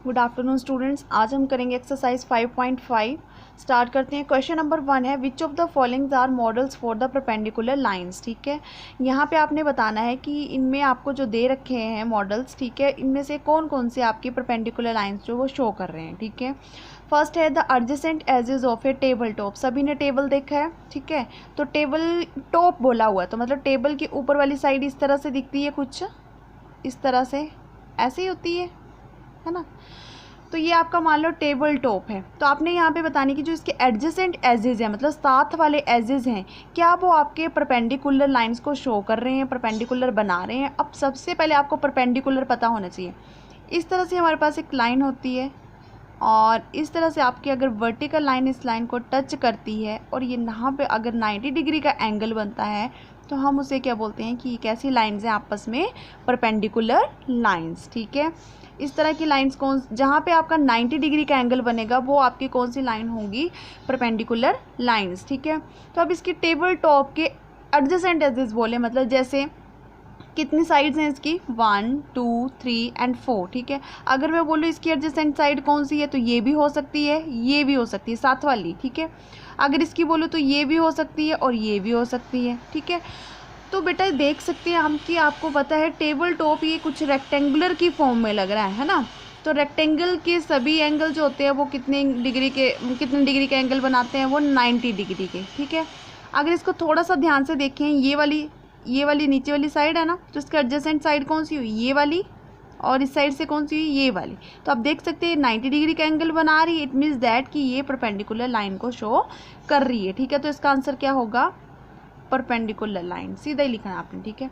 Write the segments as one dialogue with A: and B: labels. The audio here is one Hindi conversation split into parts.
A: Good afternoon students. आज हम करेंगे एक्सरसाइज 5.5। स्टार्ट करते हैं। क्वेश्चन नंबर 1 है, which of the followings are models for the perpendicular lines. ठीक है, यहाँ पे आपने बताना है कि इनमें आपको जो दे रखे हैं मॉडल्स, ठीक है, इनमें से कौन कौन से आपकी परपेंडिकुलर लाइंस जो वो शो कर रहे हैं। ठीक है, फर्स्ट है the adjacent edges of a table top. सभी ने टेबल देखा है, ठीक है, तो टेबल टॉप बोला हुआ है तो मतलब टेबल की ऊपर वाली साइड इस तरह से दिखती है, कुछ इस तरह से ऐसे ही होती है ना। तो ये आपका मान लो टेबल टॉप है, तो आपने यहाँ पे बताने की जो इसके एडजेसेंट एजेस हैं, मतलब साथ वाले एजेस हैं, क्या वो आपके परपेंडिकुलर लाइंस को शो कर रहे हैं, परपेंडिकुलर बना रहे हैं। अब सबसे पहले आपको परपेंडिकुलर पता होना चाहिए। इस तरह से हमारे पास एक लाइन होती है और इस तरह से आपकी अगर वर्टिकल लाइन इस लाइन को टच करती है और ये यहाँ पे अगर 90 डिग्री का एंगल बनता है तो हम उसे क्या बोलते हैं कि ये कैसी लाइंस हैं आपस में, परपेंडिकुलर लाइंस। ठीक है, इस तरह की लाइंस कौन, जहाँ पे आपका 90 डिग्री का एंगल बनेगा वो आपकी कौन सी लाइन होंगी, परपेंडिकुलर लाइंस। ठीक है, तो अब इसकी टेबल टॉप के एडजेसेंट एजेस बोले, मतलब जैसे कितनी साइड्स हैं इसकी, 1 2 3 एंड 4। ठीक है, अगर मैं बोलूँ इसकी एडजेसेंट साइड कौन सी है तो ये भी हो सकती है, ये भी हो सकती है, साथ वाली। ठीक है, अगर इसकी बोलूँ तो ये भी हो सकती है और ये भी हो सकती है। ठीक है, तो बेटा देख सकते हैं हम कि आपको पता है टेबल टॉप ये कुछ रेक्टेंगुलर की फॉर्म में लग रहा है ना। तो रेक्टेंगल के सभी एंगल जो होते हैं वो कितने डिग्री के एंगल बनाते हैं, वो 90 डिग्री के। ठीक है, अगर इसको थोड़ा सा ध्यान से देखें, ये वाली नीचे वाली साइड है ना, तो इसका एडजेसेंट साइड कौन सी हुई, ये वाली, और इस साइड से कौन सी हुई, ये वाली। तो आप देख सकते हैं 90 डिग्री का एंगल बना रही है, इट मीन्स दैट कि ये परपेंडिकुलर लाइन को शो कर रही है। ठीक है, तो इसका आंसर क्या होगा, परपेंडिकुलर लाइन, सीधा ही लिखना है आपने। ठीक है,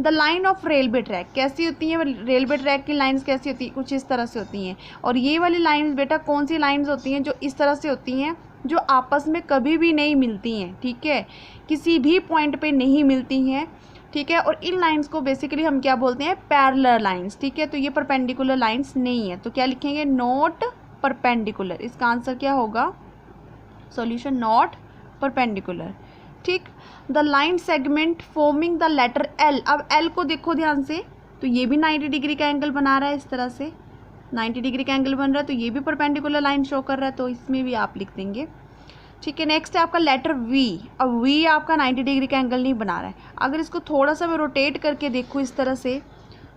A: the line of railway track कैसी होती है, रेलवे ट्रैक की लाइंस कैसी होती है, कुछ इस तरह से होती हैं। और ये वाली लाइंस बेटा कौन सी लाइंस होती हैं, जो इस तरह से होती हैं, जो आपस में कभी भी नहीं मिलती हैं। ठीक है, किसी भी पॉइंट पे नहीं मिलती हैं। ठीक है, और इन लाइंस को बेसिकली हम क्या बोलते हैं, पैरेलल लाइंस। ठीक है, तो ये परपेंडिकुलर लाइंस नहीं है, तो क्या लिखेंगे, नॉट परपेंडिकुलर। इसका आंसर क्या होगा, सॉल्यूशन नॉट परपेंडिकुलर। ठीक, the line segment forming the letter L. अब एल को देखो ध्यान से, तो ये भी 90 डिग्री का एंगल बना रहा है, इस तरह से 90 डिग्री का एंगल बन रहा है, तो ये भी परपेंडिकुलर लाइन शो कर रहा है, तो इसमें भी आप लिख देंगे। ठीक है, नेक्स्ट है आपका लेटर वी। अब वी आपका 90 डिग्री का एंगल नहीं बना रहा है, अगर इसको थोड़ा सा मैं रोटेट करके देखूँ इस तरह से,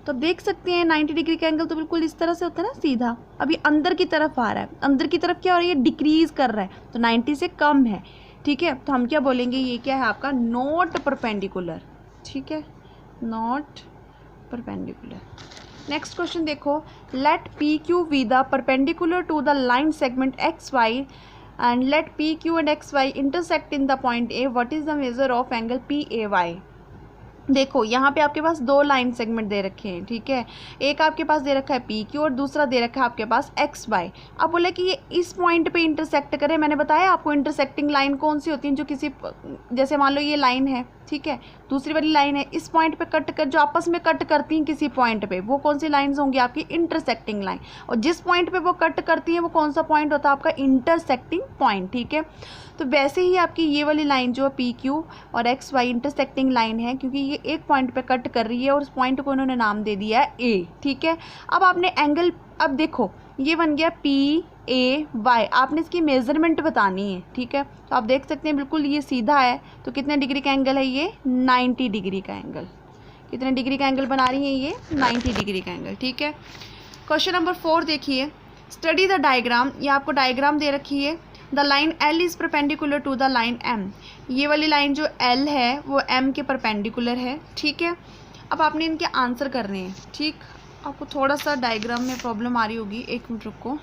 A: तो देख सकते हैं 90 डिग्री का एंगल तो बिल्कुल इस तरह से होता है ना, सीधा। अभी अंदर की तरफ आ रहा है, अंदर की तरफ क्या हो रही है, डिक्रीज कर रहा है, तो 90 से कम है। ठीक है, तो हम क्या बोलेंगे, ये क्या है आपका, नॉट परपेंडिकुलर। ठीक है, नॉट परपेंडिकुलर। नेक्स्ट क्वेश्चन देखो, let P Q be the perpendicular to the line segment X Y and let P Q and X Y intersect in the point A, what is the measure of angle P A Y. देखो यहाँ पे आपके पास दो लाइन सेगमेंट दे रखे हैं। ठीक है, एक आपके पास दे रखा है पी क्यू और दूसरा दे रखा है आपके पास एक्स वाई। अब बोले कि ये इस पॉइंट पे इंटरसेक्ट करे, मैंने बताया आपको इंटरसेक्टिंग लाइन कौन सी होती है, जो किसी, जैसे मान लो ये लाइन है, ठीक है, दूसरी वाली लाइन है, इस पॉइंट पे कट कर, जो आपस में कट करती हैं किसी पॉइंट पे, वो कौन सी लाइंस होंगी, आपकी इंटरसेक्टिंग लाइन। और जिस पॉइंट पे वो कट करती है वो कौन सा पॉइंट होता है, आपका इंटरसेक्टिंग पॉइंट। ठीक है, तो वैसे ही आपकी ये वाली लाइन जो पी क्यू और एक्स वाई इंटरसेक्टिंग लाइन है, क्योंकि ये एक पॉइंट पे कट कर रही है और उस पॉइंट को उन्होंने नाम दे दिया है ए। ठीक है, अब आपने एंगल, अब देखो ये बन गया पी ए वाई, आपने इसकी मेजरमेंट बतानी है। ठीक है, तो आप देख सकते हैं बिल्कुल ये सीधा है, तो कितने डिग्री का एंगल है, ये 90 डिग्री का एंगल। कितने डिग्री का एंगल बना रही है, ये 90 डिग्री का एंगल। ठीक है, क्वेश्चन नंबर 4 देखिए, स्टडी द डायग्राम। ये आपको डायग्राम दे रखी है, the line L is perpendicular to the line M. ये वाली लाइन जो एल है वो एम के परपेंडिकुलर है। ठीक है, अब आपने इनके आंसर करने हैं। ठीक, आपको थोड़ा सा डायग्राम में प्रॉब्लम आ रही होगी, एक मिनट रुको।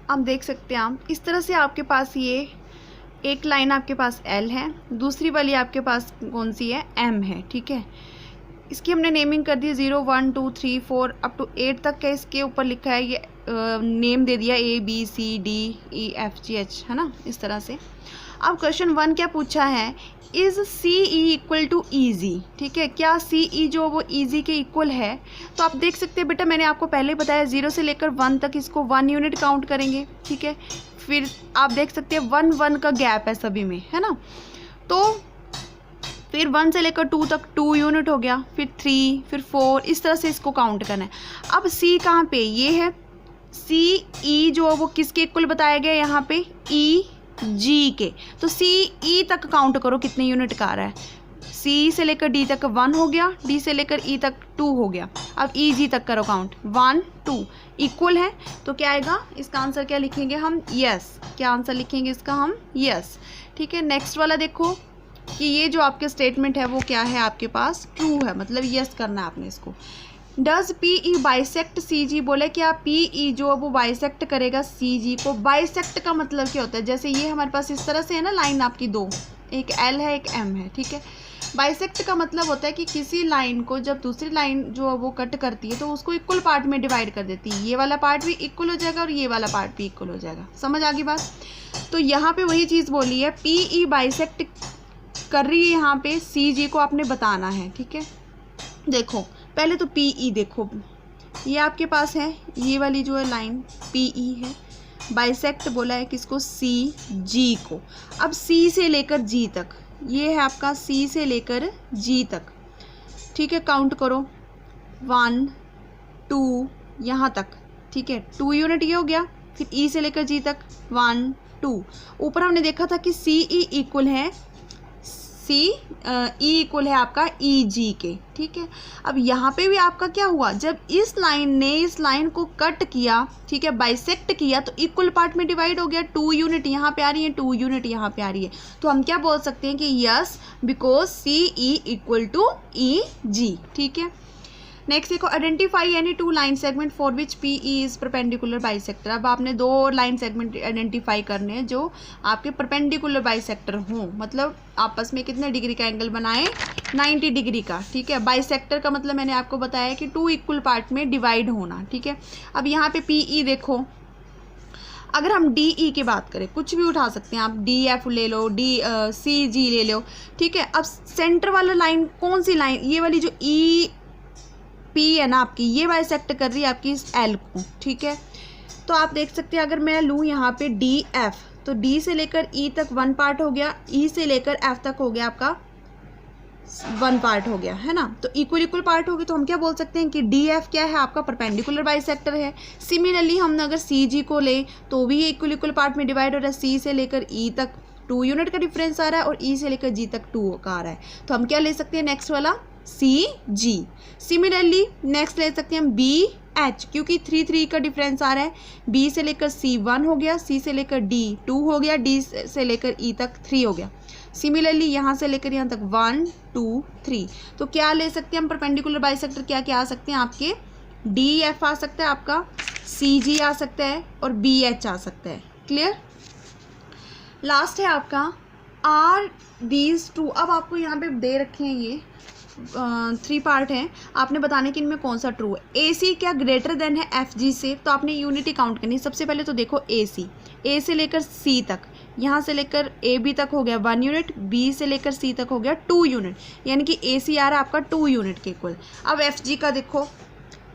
A: आप देख सकते हैं, आप इस तरह से आपके पास ये एक लाइन आपके पास एल है, दूसरी वाली आपके पास कौन सी है, एम है। ठीक है, इसकी हमने नेमिंग कर दी 0 1 2 3 4 अप टू 8 तक का इसके ऊपर लिखा है, ये नेम दे दिया A B C D E F G H, है ना, इस तरह से। अब क्वेश्चन 1 क्या पूछा है, is C E equal to E G. ठीक है, क्या सी ई जो वो ई जी के इक्वल है, तो आप देख सकते हैं बेटा, मैंने आपको पहले बताया 0 से लेकर 1 तक इसको 1 यूनिट काउंट करेंगे। ठीक है, फिर आप देख सकते हैं 1 1 का गैप है सभी में, है ना, तो फिर 1 से लेकर 2 तक 2 यूनिट हो गया, फिर 3, फिर 4, इस तरह से इसको काउंट करना है। अब C कहाँ पे, ये है, सी ई जो है वो किसके इक्वल बताया गया यहाँ पे, ई जी के। तो सी ई तक काउंट करो कितने यूनिट का आ रहा है। सी से लेकर डी तक 1 हो गया, डी से लेकर ई तक 2 हो गया। अब ई जी तक करो काउंट, 1 2 इक्वल है। तो क्या आएगा इसका आंसर, क्या लिखेंगे हम, यस। क्या आंसर लिखेंगे इसका हम, यस। ठीक है, नेक्स्ट वाला देखो कि ये जो आपके स्टेटमेंट है वो क्या है आपके पास, ट्रू है, मतलब यस करना है आपने इसको। डज पी ई बाइसेक्ट सी जी, बोले क्या पी ई जो वो बाइसेक्ट करेगा सी जी को। बाइसेक्ट का मतलब क्या होता है, जैसे ये हमारे पास इस तरह से है ना लाइन आपकी दो, एक एल है एक एम है, ठीक है। बाइसेक्ट का मतलब होता है कि किसी लाइन को जब दूसरी लाइन जो है वो कट करती है तो उसको इक्वल पार्ट में डिवाइड कर देती है। ये वाला पार्ट भी इक्वल हो जाएगा और ये वाला पार्ट भी इक्वल हो जाएगा। समझ आ गई बात। तो यहाँ पे वही चीज़ बोली है, पी ई बाइसेक्ट कर रही है यहाँ पे सी जी को आपने बताना है। ठीक है, देखो पहले तो पी ई देखो, ये आपके पास है ये वाली जो है लाइन पी ई है, बाइसेक्ट बोला है किसको, सी जी को। अब सी से लेकर जी तक, ये है आपका सी से लेकर जी तक, ठीक है। काउंट करो 1 2 यहाँ तक, ठीक है। 2 यूनिट ये हो गया। फिर ई से लेकर जी तक 1 2। ऊपर हमने देखा था कि सी ई इक्वल है सी ई इक्वल है आपका ई जी के, ठीक है। अब यहाँ पे भी आपका क्या हुआ, जब इस लाइन ने इस लाइन को कट किया, ठीक है, बाइसेक्ट किया, तो इक्वल पार्ट में डिवाइड हो गया। 2 यूनिट यहाँ पे आ रही है, 2 यूनिट यहाँ पे आ रही है। तो हम क्या बोल सकते हैं कि yes, because C E equal to E G. ठीक है, नेक्स्ट देखो, identify any 2 line segment for which P E is perpendicular bisector. अब आपने 2 लाइन सेगमेंट आइडेंटिफाई करने हैं जो आपके परपेंडिकुलर बाइसेक्टर हों, मतलब आपस में कितने डिग्री का एंगल बनाए, 90 डिग्री का। ठीक है, बाइसेक्टर का मतलब मैंने आपको बताया कि 2 इक्वल पार्ट में डिवाइड होना। ठीक है, अब यहाँ पे पी ई देखो, अगर हम डी ई की बात करें, कुछ भी उठा सकते हैं आप, डी एफ ले लो, डी सी जी ले लो, ठीक है। अब सेंटर वाला लाइन कौन सी लाइन, ये वाली जो ई पी है ना आपकी, ये बाइसेक्ट कर रही है आपकी इस एल को। ठीक है, तो आप देख सकते हैं अगर मैं लूँ यहाँ पे डी एफ, तो डी से लेकर ई तक 1 पार्ट हो गया, ई से लेकर एफ तक हो गया आपका 1 पार्ट हो गया, है ना। तो इक्वल पार्ट हो गए, तो हम क्या बोल सकते हैं कि डी एफ क्या है आपका परपेंडिकुलर बाइसेक्टर है। सिमिलरली हम अगर सी जी को ले तो भी ये इक्वल पार्ट में डिवाइड हो रहा है। सी से लेकर ई तक 2 यूनिट का डिफरेंस आ रहा है और ई से लेकर जी तक 2 का आ रहा है। तो हम क्या ले सकते हैं नेक्स्ट वाला, सी जी। सिमिलरली नेक्स्ट ले सकते हैं हम बी एच, क्योंकि 3 3 का डिफरेंस आ रहा है। बी से लेकर सी 1 हो गया, सी से लेकर डी 2 हो गया, डी से लेकर ई तक 3 हो गया। सिमिलरली यहाँ से लेकर यहाँ तक 1 2 3। तो क्या ले सकते हैं हम परपेंडिकुलर बाइसेक्टर, क्या क्या आ सकते हैं आपके, डी एफ आ सकता है आपका, सी जी आ सकता है और बी एच आ सकता है। क्लियर। लास्ट है आपका आर दीज 2। अब आपको यहाँ पे दे रखे हैं ये 3 पार्ट हैं, आपने बताने कि इनमें कौन सा ट्रू है। ए सी क्या ग्रेटर देन है एफ जी से, तो आपने यूनिटी काउंट करनी है। सबसे पहले तो देखो ए सी, ए से लेकर सी तक, यहाँ से लेकर ए बी तक हो गया 1 यूनिट, बी से लेकर सी तक हो गया 2 यूनिट, यानी कि ए सी आ रहा है आपका 2 यूनिट के इक्वल। अब एफ जी का देखो,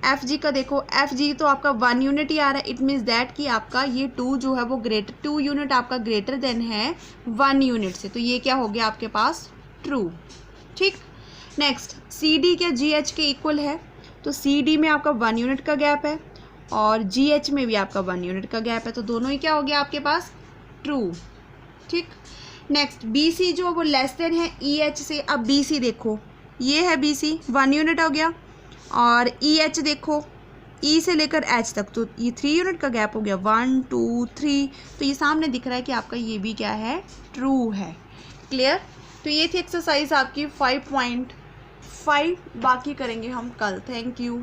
A: एफ जी का देखो, एफ जी तो आपका 1 यूनिट ही आ रहा है। इट मीन्स दैट कि आपका ये 2 जो है वो 2 यूनिट आपका ग्रेटर देन है 1 यूनिट से, तो ये क्या हो गया आपके पास, ट्रू। ठीक, नेक्स्ट सी डी क्या जी एच के इक्वल है, तो सी डी में आपका 1 यूनिट का गैप है और जी एच में भी आपका 1 यूनिट का गैप है, तो दोनों ही क्या हो गया आपके पास, ट्रू। ठीक, नेक्स्ट बी सी जो वो लेस देन है ई एच से। अब बी सी देखो, ये है बी सी 1 यूनिट हो गया, और ई एच देखो, ई से लेकर एच तक, तो ये 3 यूनिट का गैप हो गया, 1 2 3। तो ये सामने दिख रहा है कि आपका ये भी क्या है, ट्रू है। क्लियर। तो ये थी एक्सरसाइज आपकी 5.5, बाकी करेंगे हम कल। Thank you.